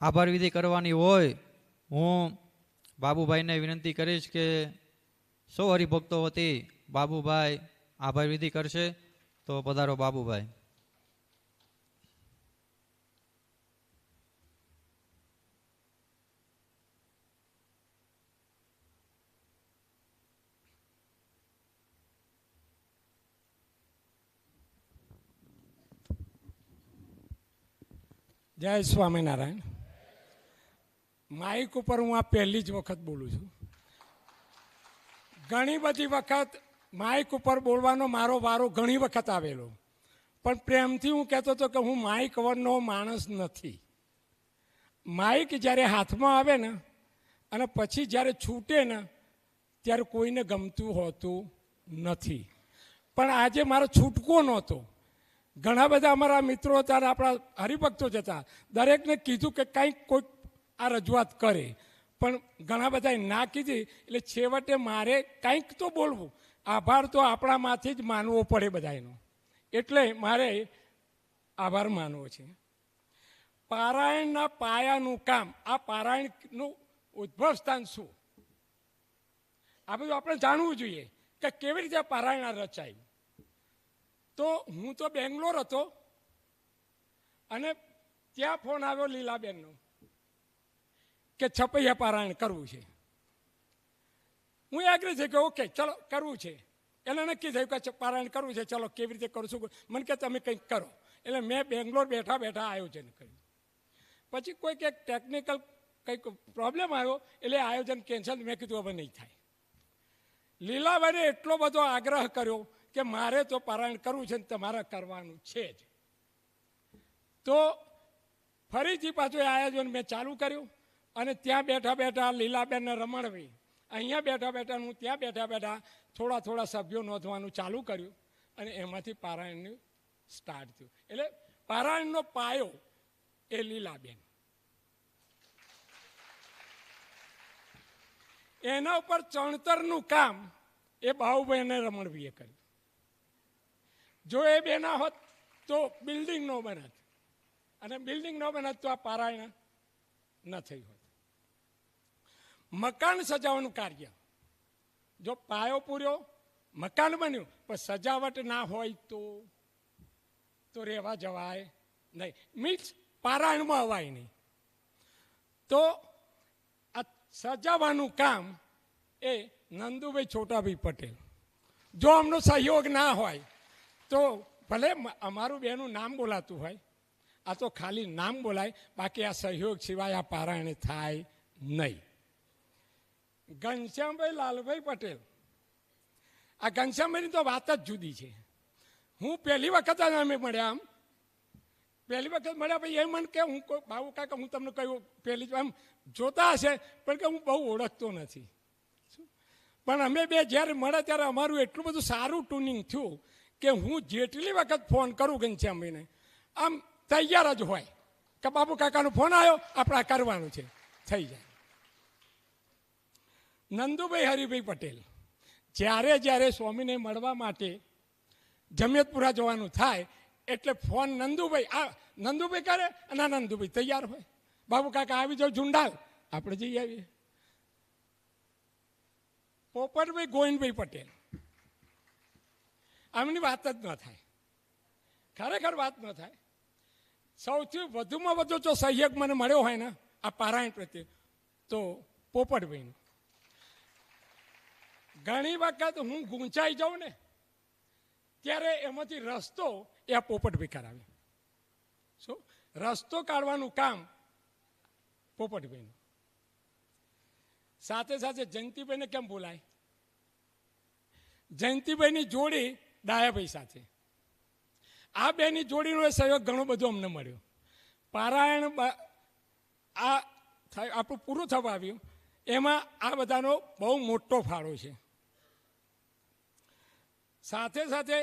આભાર વિધિ કરવાની હોય, હું બાબુભાઈને વિનંતી કરીશ કે સૌ હરિભક્તો વતી બાબુભાઈ આભાર વિધિ કરશે. તો પધારો બાબુભાઈ. જય સ્વામિનારાયણ. માઇક ઉપર હું આ પહેલી જ વખત બોલું છું. ઘણી બધી વખત માઇક ઉપર બોલવાનો મારો વારો ઘણી વખત આવેલો, પણ પ્રેમથી હું કહેતો હતો કે હું માઇક વરનો માણસ નથી. માઇક જ્યારે હાથમાં આવે ને અને પછી જ્યારે છૂટે ને ત્યારે કોઈને ગમતું હોતું નથી. પણ આજે મારો છૂટકો નહોતો. ઘણા બધા અમારા મિત્રો હતા, આપણા હરિભક્તો જ હતા. દરેકને કીધું કે કંઈક કોઈક આ રજૂઆત કરે, પણ ઘણા બધાએ ના કીધી. એટલે છેવટે મારે કંઈક તો બોલવું. આભાર તો આપણામાંથી જ માનવો પડે બધાનો, એટલે મારે આભાર માનવો છે. પારાયણના પાયાનું કામ, આ પારાયણનું ઉદ્ભવ સ્થાન શું, આ બધું આપણે જાણવું જોઈએ કે કેવી રીતે પારાયણ રચાયું. તો હું તો બેંગ્લોર હતો અને ત્યાં ફોન આવ્યો લીલાબેનનો કે છપૈયા પારાયણ કરવું છે. હું એગ્રી થઈ ગયો, ઓકે ચલો કરવું છે. એટલે નક્કી થયું કે પારાયણ કરવું છે, ચલો કેવી રીતે કરું છું. મને કે તમે કંઈક કરો. એટલે મેં બેંગ્લોર બેઠા બેઠા આયોજન કર્યું. પછી કોઈક એક ટેકનિકલ કંઈક પ્રોબ્લેમ આવ્યો એટલે આયોજન કેન્સલ. મેં કીધું હવે નહીં થાય. લીલાબાઈને એટલો બધો આગ્રહ કર્યો કે મારે તો પારાયણ કરવું છે ને તમારે કરવાનું છે જ. તો ફરીથી પાછું આયોજન મેં ચાલુ કર્યું અને ત્યાં બેઠા બેઠા લીલાબેનને રમણવી, અહીંયા બેઠા બેઠા હું ત્યાં બેઠા બેઠા થોડા થોડા સભ્યો નોંધવાનું ચાલુ કર્યું અને એમાંથી પારાયણનું સ્ટાર્ટ થયું. એટલે પારાયણનો પાયો એ લીલાબેન. એના ઉપર ચણતરનું કામ એ બાહુભાઈ અને રમણવીએ કર્યું. જો એ બે ના હોત તો બિલ્ડિંગ ન બનત, અને બિલ્ડિંગ ન બનત તો આ પારાયણ ન થઈ હોત. મકાન સજાવવાનું કાર્ય, જો પાયો પૂર્યો, મકાન બન્યું પણ સજાવટ ના હોય તો રહેવા જવાય નહીં, મીન્સ પારાયણમાં અવાય નહીં. તો આ સજાવવાનું કામ એ નંદુભાઈ છોટાભાઈ પટેલ. જો અમનો સહયોગ ના હોય તો ભલે અમારું બેનું નામ બોલાતું હોય, આ તો ખાલી નામ બોલાય, બાકી આ સહયોગ સિવાય આ પારાયણ થાય નહીં. ઘનશ્યામભાઈ લાલભાઈ પટેલ, આ ઘનશ્યામભાઈની તો વાત જ જુદી છે. હું પહેલી વખત જ અમે મળ્યા, આમ પહેલી વખત મળ્યા પછી એ મને કે હું બાબુ કાકા હું તમને કહ્યું પહેલી આમ જોતા હશે પણ કે હું બહુ ઓળખતો નથી. પણ અમે બે જ્યારે મળ્યા ત્યારે અમારું એટલું બધું સારું ટ્યુનિંગ થયું કે હું જેટલી વખત ફોન કરું ઘનશ્યામભાઈને આમ તૈયાર જ હોય કે બાબુ કાકાનો ફોન આવ્યો, આપણે કરવાનું છે, થઈ જાય. નંદુભાઈ હરિભાઈ પટેલ, જ્યારે જ્યારે સ્વામીને મળવા માટે જમિયતપુરા જવાનું થાય એટલે ફોન નંદુભાઈ કરે અને નંદુભાઈ તૈયાર હોય, બાબુ કાકા આવી જાઓ ઝુંડાલ, આપણે જઈ આવીએ. પોપટભાઈ ગોવિંદભાઈ પટેલ, આમની વાત જ ન થાય, ખરેખર વાત ન થાય. સૌથી વધુમાં વધુ જો સહયોગ મને મળ્યો હોય ને આ પારાયણ પ્રત્યે તો પોપટભાઈનો. ઘણી વખત હું ગૂંચાઈ જાઉં ને ત્યારે એમાંથી રસ્તો એ આ પોપટભાઈ કરાવે. શું રસ્તો કાઢવાનું કામ પોપટભાઈનું. સાથે સાથે જયંતિભાઈને કેમ બોલાય, જયંતિભાઈની જોડી ડાયાભાઈ સાથે, આ બેની જોડીનો સહયોગ ઘણો બધો અમને મળ્યો. પારાયણ આ આપણું પૂરું થવા આવ્યું એમાં આ બધાનો બહુ મોટો ફાળો છે. સાથે સાથે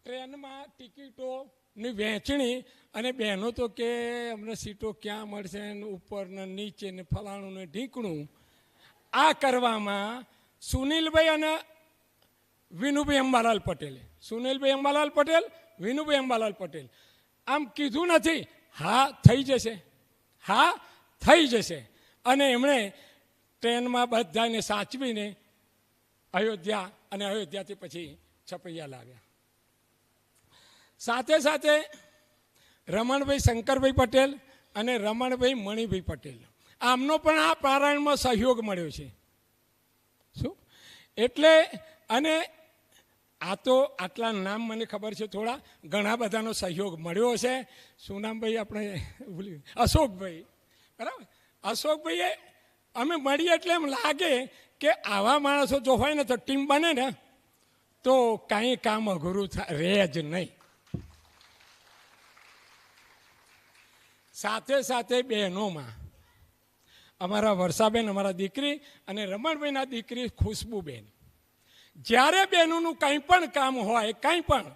ટ્રેનમાં ટિકિટોની વહેંચણી અને બહેનો તો કે અમને સીટો ક્યાં મળશે ને ઉપર ને નીચે ને ફલાણું ને ઢીકણું, આ કરવામાં સુનિલભાઈ અને વિનુભાઈ અંબાલાલ પટેલે, સુનિલભાઈ અંબાલાલ પટેલ, વિનુભાઈ અંબાલાલ પટેલ, આમ કીધું નથી હા થઈ જશે, હા થઈ જશે. અને એમણે ટ્રેનમાં બધાને સાચવીને અયોધ્યા અને અયોધ્યાથી પછી છપૈયા લાવ્યા. સાથે સાથે રમણભાઈ શંકરભાઈ પટેલ અને રમણભાઈ મણિભાઈ પટેલ, આમનો પણ આ પારાયણમાં સહયોગ મળ્યો છે. શું એટલે અને આ તો આટલા નામ મને ખબર છે, થોડા ઘણા બધાનો સહયોગ મળ્યો છે. શું નામ ભાઈ આપણે ભૂલી, અશોકભાઈ, બરાબર. અશોકભાઈએ અમે મળીએ એટલે એમ લાગે કે આવા માણસો જો હોય ને તો ટીમ બને ને તો કાંઈ કામ અઘરું રહે જ નહીં. સાથે સાથે બહેનોમાં અમારા વર્ષાબેન, અમારા દીકરી, અને રમણભાઈના દીકરી ખુશ્બુબેન, જ્યારે બહેનોનું કંઈ પણ કામ હોય કંઈ પણ,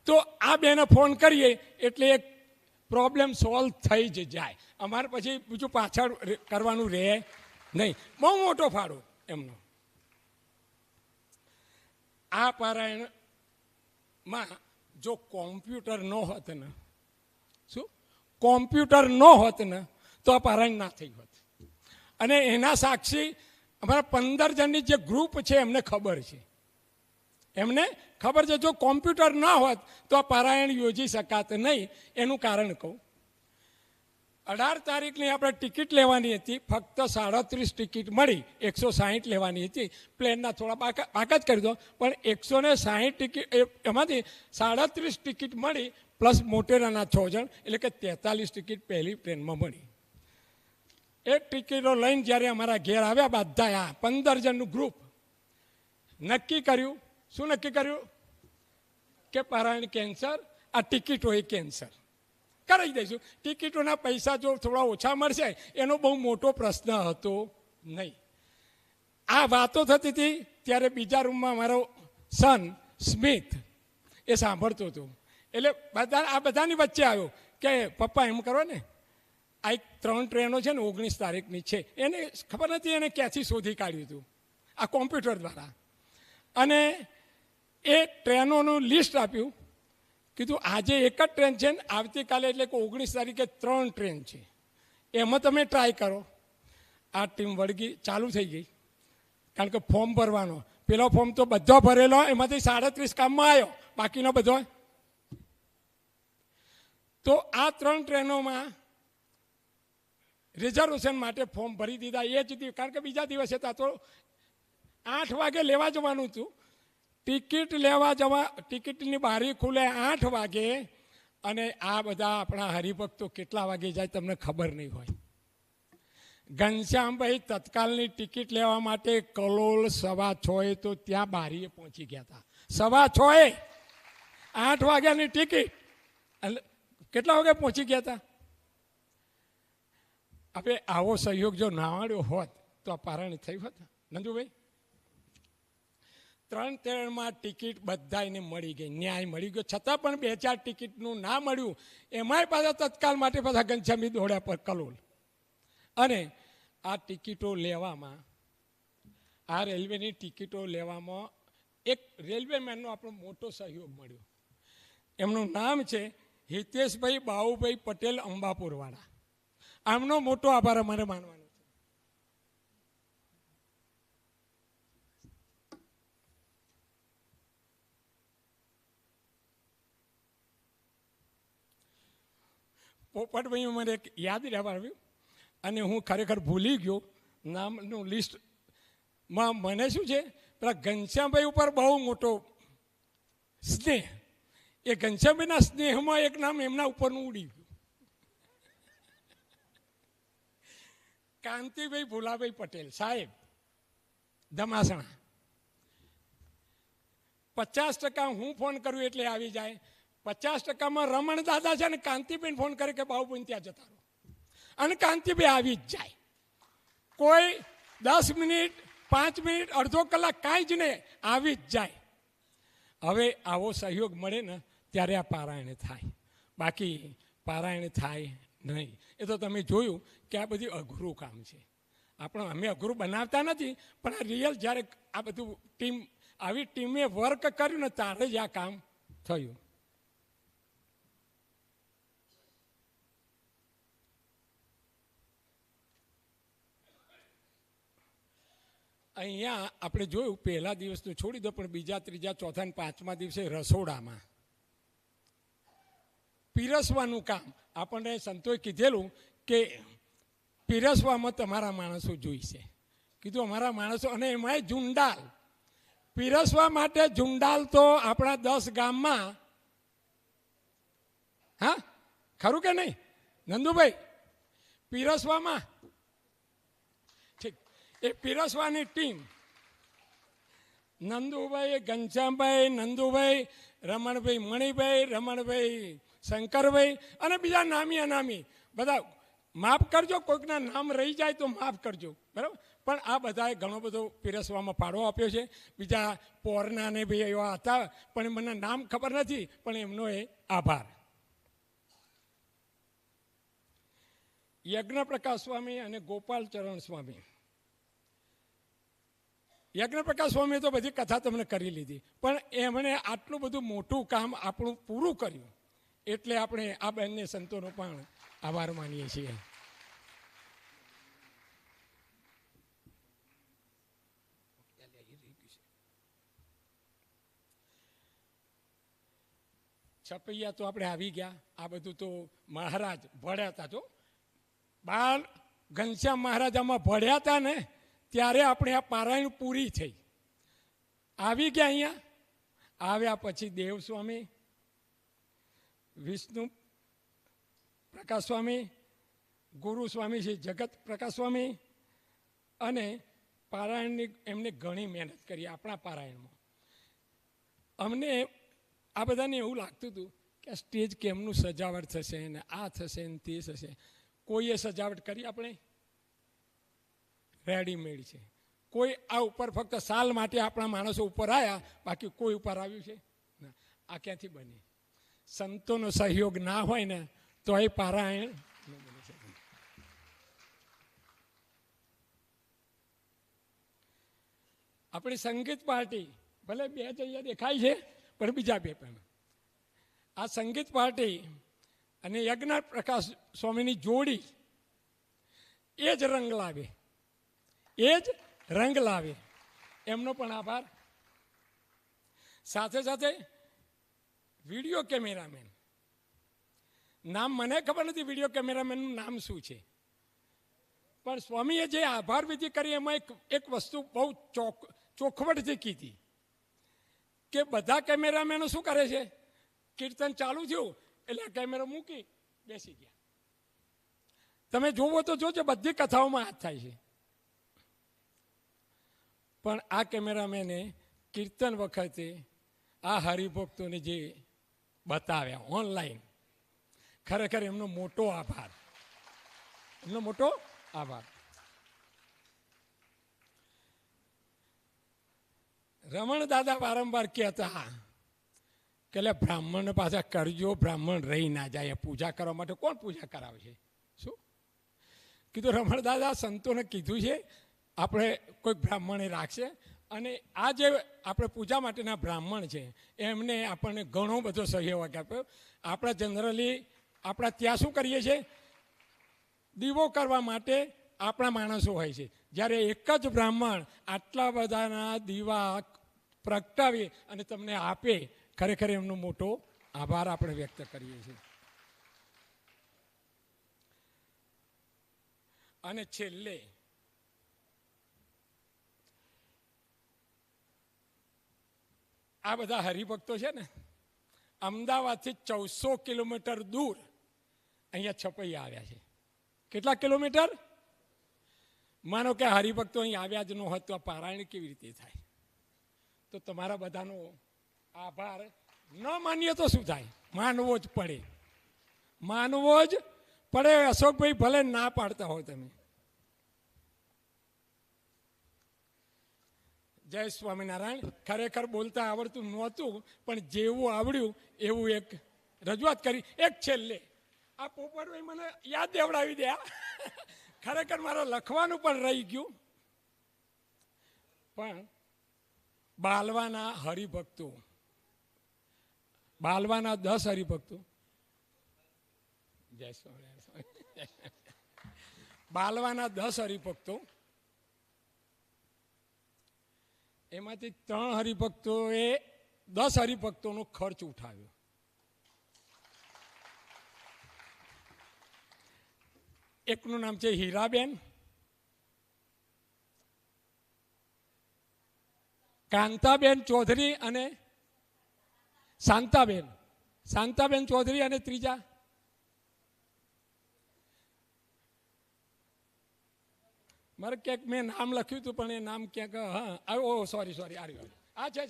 તો આ બેને ફોન કરીએ એટલે એક પ્રોબ્લેમ સોલ્વ થઈ જ જાય. અમારે પછી બીજું પાછળ કરવાનું રહે નહીં. બહુ મોટો ફાળો એમનો. આ પારાયણમાં જો કોમ્પ્યુટર ન હોત ને, શું કોમ્પ્યુટર ન હોત ને તો આ પારાયણ ના થઈ હોત. અને એના સાક્ષી અમારા 15 જણની જે ગ્રુપ છે એમને ખબર છે, એમને ખબર છે જો કોમ્પ્યુટર ના હોત તો આ પારાયણ યોજી શકાત નહીં. એનું કારણ કહું. 18 તારીખની આપણે ટિકિટ લેવાની હતી, ફક્ત 37 ટિકિટ મળી. 160 લેવાની હતી. પ્લેનના થોડા બાકા જ કરી દો, પણ 160 ટિકિટ એમાંથી 37 ટિકિટ મળી, પ્લસ મોટેરાના 6 જણ, એટલે કે 43 ટિકિટ પહેલી ટ્રેનમાં મળી. એક ટિકિટો લઈને જ્યારે અમારા ઘેર આવ્યા બધા, આ 15 જણનું ગ્રુપ, નક્કી કર્યું. શું નક્કી કર્યું? કે પારાયણ કેન્સર, આ ટિકિટો એ કેન્સર કરાવી દઈશું. ટિકિટોના પૈસા જો થોડા ઓછા મળશે એનો બહુ મોટો પ્રશ્ન હતો નહીં. આ વાતો થતી હતી ત્યારે બીજા રૂમમાં મારો સન સ્મિથ એ સાંભળતો હતો. એટલે આ બધાની વચ્ચે આવ્યો કે પપ્પા એમ કરો ને, આ એક 3 ટ્રેનો છે ને 19 તારીખની છે, એને ખબર નથી એને ક્યાંથી શોધી કાઢ્યું હતું આ કોમ્પ્યુટર દ્વારા. અને એ ટ્રેનોનું લિસ્ટ આપ્યું. કીધું આજે એક જ ટ્રેન છે ને આવતીકાલે એટલે કે 19 તારીખે 3 ટ્રેન છે, એમાં તમે ટ્રાય કરો. આ ટીમ વળગી ચાલુ થઈ ગઈ, કારણ કે ફોર્મ ભરવાનો. પેલો ફોર્મ તો બધો ભરેલો, એમાંથી 37 કામમાં આવ્યો, બાકીનો બધો. તો આ 3 ટ્રેનોમાં રિઝર્વેશન માટે ફોર્મ ભરી દીધા એ જ દિવસ, કારણ કે બીજા દિવસે હતા તો 8 વાગે લેવા જવાનું હતું. ટિકિટ લેવા જવા, ટિકિટની બારી ખુલે 8 વાગે, અને આ બધા આપણા હરિભક્તો કેટલા વાગે જાય તમને ખબર નહીં હોય. ઘનશ્યામભાઈ તત્કાલની ટિકિટ લેવા માટે કલોલ 6:15 તો ત્યાં બારીએ પહોંચી ગયા હતા. 6:15 8 વાગ્યાની ટિકિટ, કેટલા વાગે પહોંચી ગયા હતા? આપણે આવો સહયોગ જો ના મળ્યો હોત તો આ પારાયણ થયું હોત નંદુભાઈ. 3 ટ્રેનમાં ટિકિટ બધાને મળી ગઈ, ન્યાય મળી ગયો. છતાં પણ 2-4 ટિકિટનું ના મળ્યું, એમાંય પાછા તત્કાલ માટે પાછા ઘનશ્યામી દોડ્યા પર કલોલ. અને આ ટિકિટો લેવામાં, આ રેલવેની ટિકિટો લેવામાં એક રેલવે મેનનો આપણો મોટો સહયોગ મળ્યો. એમનું નામ છે હિતેશભાઈ બાઉભાઈ પટેલ, અંબાપુરવાળા. આમનો મોટો આભાર અમારે માનવાનો છે. પોપટભાઈ મને એક યાદ રહેવા આવ્યું, અને હું ખરેખર ભૂલી ગયો નામનું લિસ્ટમાં. મને શું છે, પેલા ઘનશ્યામભાઈ ઉપર બહુ મોટો સ્નેહ. એ ઘનશ્યામભાઈના સ્નેહમાં એક નામ એમના ઉપરનું ઉડી ગયું. કાંતિભાઈ ભુલાભાઈ પટેલ સાહેબ, ધમાસણા. 50% હું ફોન કરું એટલે આવી જાય. 50%માં રમણ દાદા છે, ને કાંતિભાઈ ફોન કરે કે બાબુભાઈ ત્યાં જતા રહો, અને કાંતિભાઈ આવી જ જાય. કોઈ 10 મિનિટ 5 મિનિટ અડધો કલાક કાંઈ જ નહીં, આવી જ જાય. હવે આવો સહયોગ મળે ને ત્યારે આ પારાયણ થાય, બાકી પારાયણ થાય નહીં. એ તો તમે જોયું કે આ બધું અઘરું કામ છે. અમે અઘરું બનાવતા નથી, પણ આ રિયલ જ્યારે આ બધું આવી ટીમે વર્ક કર્યું ને ત્યારે જ આ કામ થયું. અહીંયા આપણે જોયું પહેલા દિવસ તો છોડી દો, પણ બીજા, ત્રીજા, ચોથા અને પાંચમા દિવસે રસોડામાં પીરસવાનું કામ આપણને સંતોએ કીધેલું કે પીરસવામાં તમારા માણસો જોઈશે. કીધું અમારા માણસો, અને એમાંય ઝુંડાલ પીરસવા માટે. ઝુંડાલ તો આપણા 10 ગામમાં, હા ખરું કે નહીં નંદુભાઈ? પીરસવામાં ઠીક, એ પીરસવાની ટીમ નંદુભાઈ, ઘનશ્યામભાઈ, નંદુભાઈ, રમણભાઈ, મણિભાઈ, રમણભાઈ, શંકરભાઈ અને બીજા નામી અનામી બધા. માફ કરજો, કોઈકના નામ રહી જાય તો માફ કરજો, બરાબર. પણ આ બધાએ ઘણો બધો પીરસવામાં ફાળો આપ્યો છે. બીજા પોરના ને ભાઈ એવા હતા, પણ મને નામ ખબર નથી, પણ એમનો એ આભાર. યજ્ઞપ્રકાશ સ્વામી અને ગોપાલચરણ સ્વામી. યજ્ઞપ્રકાશ સ્વામીએ તો બધી કથા તમને કરી લીધી, પણ એમણે આટલું બધું મોટું કામ આપણું પૂરું કર્યું, એટલે આપણે આ બંને સંતોનો પણ આભાર માનીએ છીએ. છપૈયા તો આપણે આવી ગયા. આ બધું તો મહારાજ ભળ્યા હતા. જો બાળ ઘનશ્યામ મહારાજામાં ભળ્યા હતા ને, ત્યારે આપણે આ પારાયણ પૂરી થઈ. આવી ગયા અહીંયા. આવ્યા પછી દેવસ્વામી, વિષ્ણુ પ્રકાશ સ્વામી, ગુરુ સ્વામી શ્રી જગત પ્રકાશ સ્વામી, અને પારાયણની એમને ઘણી મહેનત કરી આપણા પારાયણમાં. અમને આ બધાને એવું લાગતું હતું કે સ્ટેજ કેમનું સજાવટ થશે ને આ થશે ને તે થશે. કોઈએ સજાવટ કરી? આપણે રેડીમેડ છે. કોઈ આ ઉપર ફક્ત સાલ માટે આપણા માણસો ઉપર આવ્યા, બાકી કોઈ ઉપર આવ્યું છે ના. આ ક્યાંથી બને? સંતોનો સહયોગ ના હોય ને તો એ પારાયણ ન બની શકે. આપણી સંગીત પાર્ટી ભલે 2 જગ્યા દેખાય છે, પણ બીજા 2 પણ. આ સંગીત પાર્ટી અને યજ્ઞ પ્રકાશ સ્વામીની જોડી એ જ રંગ લાવે, એ જ રંગ લાવે. એમનો પણ આભાર. સાથે સાથે વિડીયો કેમેરામેન, નામ મને ખબર નથી વિડીયો કેમેરામેનનું નામ શું છે, પણ સ્વામીએ જે આભાર વિધિ કરી એમાં એક વસ્તુ બહુ ચોખવટથી કીધી કે બધા કેમેરામેનો શું કરે છે, કીર્તન ચાલુ થયું એટલે આ કેમેરો મૂકી બેસી ગયા. તમે જોવો તો જોજો, બધી કથાઓમાં હાથ થાય છે. પણ આ કેમેરામેને કીર્તન વખતે આ હરિભક્તોને જે બતાવ્યા ઓનલાઈન, ખરેખર એમનો મોટો આભાર, એમનો મોટો આભાર. રમણ દાદા વારંવાર કહેતા કે બ્રાહ્મણ પાછા કરજો, બ્રાહ્મણ રહી ના જાય. પૂજા કરવા માટે કોણ પૂજા કરાવે છે? શું કીધું? રમણ દાદા સંતોને કીધું છે આપણે કોઈ બ્રાહ્મણે રાખશે, અને આ જે આપણે પૂજા માટેના બ્રાહ્મણ છે એમને આપણને ઘણો બધો સહયોગ આપ્યો. આપણે જનરલી આપણા ત્યાં શું કરીએ છીએ, દીવો કરવા માટે આપણા માણસો હોય છે, જ્યારે એક જ બ્રાહ્મણ આટલા બધાના દીવા પ્રગટાવી અને તમને આપે, ખરેખર એમનો મોટો આભાર આપણે વ્યક્ત કરીએ છીએ. અને છેલ્લે આ બધા હરિભક્તો છે ને, અમદાવાદથી 1400 કિલોમીટર દૂર અહીંયા છપૈયા આવ્યા છે. કેટલા કિલોમીટર? માનો કે હરિભક્તો અહીં આવ્યા જ ન હોત તો આ પારાયણ કેવી રીતે થાય? તો તમારા બધાનો આભાર ન માનીએ તો શું થાય? માનવો જ પડે, માનવો જ પડે. અશોકભાઈ ભલે ના પાડતા હો તમે. જય સ્વામિનારાયણ. ખરેખર બોલતા આવડતું નહોતું, પણ જેવું આવડ્યું એવું એક રજૂઆત કરી. એક છેલ્લે આ પોપટભાઈ મને યાદ દેવડાવી દે. ખરેખર મારે લખવાનું પણ રહી ગયું, પણ બાલવાના હરિભક્તો, બાલવાના 10 હરિભક્તો, જય સ્વામિનારાયણ, બાલવાના 10 હરિભક્તો એમાંથી 3 હરિભક્તોએ 10 હરિભક્તોનો ખર્ચ ઉઠાવ્યો. એકનું નામ છે હીરાબેન, કાંતાબેન ચૌધરી અને શાંતાબેન ચૌધરી, અને ત્રીજા મારે ક્યાંક મેં નામ લખ્યું હતું પણ એ નામ ક્યાંક, હા ઓ સોરી આ છે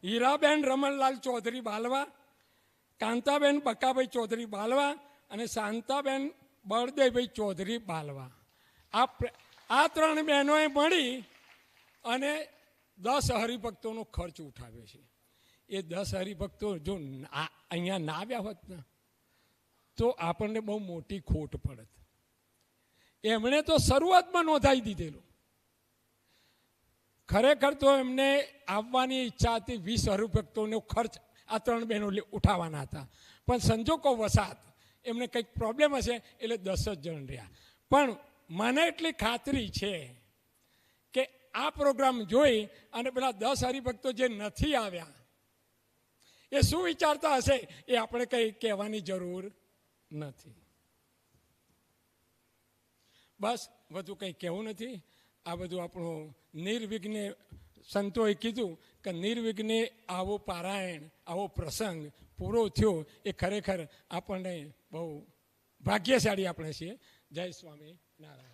હીરાબેન રમણલાલ ચૌધરી બાલવા, કાંતાબેન બકાભાઈ ચૌધરી બાલવા અને શાંતાબેન બળદેવભાઈ ચૌધરી બાલવા. આ 3 બહેનોએ મળી અને 10 હરિભક્તોનો ખર્ચ ઉઠાવ્યો છે. એ 10 હરિભક્તો જો અહીંયા ના આવ્યા હોત ને તો આપણને બહુ મોટી ખોટ પડત. એમણે તો શરૂઆતમાં નોંધાવી દીધેલું. ખરેખર તો એમને આવવાની ઈચ્છા હતી, 20 હરિભક્તોનો ખર્ચ આ 3 બહેનો ઉઠાવવાના હતા, પણ સંજોગો વસાત એમને કંઈક પ્રોબ્લેમ હશે એટલે 10 જ જણ રહ્યા. પણ મને એટલી ખાતરી છે કે આ પ્રોગ્રામ જોઈ અને પેલા 10 હરિભક્તો જે નથી આવ્યા એ શું વિચારતા હશે એ આપણે કંઈ કહેવાની જરૂર નથી. બસ વધુ કંઈ કહેવું નથી. આ બધું આપણું નિર્વિઘ્ને, સંતોએ કીધું કે નિર્વિઘ્ને આવો પારાયણ, આવો પ્રસંગ પૂરો થયો એ ખરેખર આપણને બહુ ભાગ્યશાળી આપણે છીએ. જય સ્વામી નારાયણ.